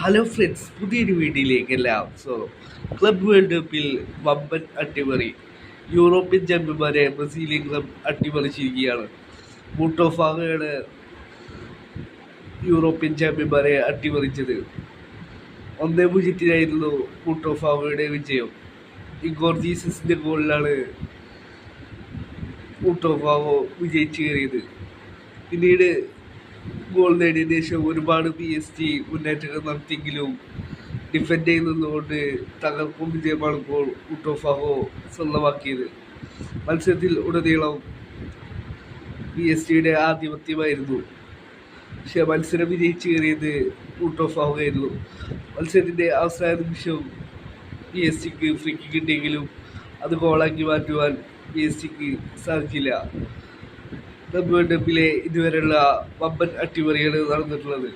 Hello friends, പുതിയൊരു വീഡിയോയിലേക്ക് എല്ലാം ക്ലബ് വേൾഡ് കപ്പിൽ വമ്പൻ അട്ടിമറി. യൂറോപ്യൻ ചാമ്പ്യന്മാരെ ബ്രസീലിയൻ ക്ലബ് അട്ടിമറിച്ചിരിക്കുകയാണ്. ബൂട്ടോഫാഗയാണ് യൂറോപ്യൻ ചാമ്പ്യന്മാരെ അട്ടിമറിച്ചത്. 1-0 ബൂട്ടോഫാഗയുടെ വിജയം. ഇഗോർ ജീസസിന്റെ ഗോളിലാണ് ബൂട്ടോഫാഗോ വിജയിച്ചു കയറിയത്. പിന്നീട് ഗോൾ നേടിയതിനു ശേഷം ഒരുപാട് PSG മുന്നേറ്റങ്ങൾ നടത്തിയെങ്കിലും ഡിഫൻഡ് നിന്നുകൊണ്ട് തകർപ്പും വിജയമാണ് ഗോൾ ബൂട്ടോഫാഗോ സ്വന്തമാക്കിയത്. മത്സരത്തിൽ ഉടനീളം PSG ആധിപത്യമായിരുന്നു. പക്ഷെ മത്സരം വിജയിച്ചു കയറിയത് ബൂട്ടോഫാഗോ ആയിരുന്നു. മത്സരത്തിൻ്റെ അവസാന നിമിഷം PSG ഫ്രീ കിക്ക് കിട്ടിയെങ്കിലും അത് ഗോളാക്കി മാറ്റുവാൻ PSG സാധിച്ചില്ല. വേൾഡ് കപ്പിലെ ഇതുവരെയുള്ള വമ്പൻ അട്ടിമറിയാണ് നടന്നിട്ടുള്ളത്.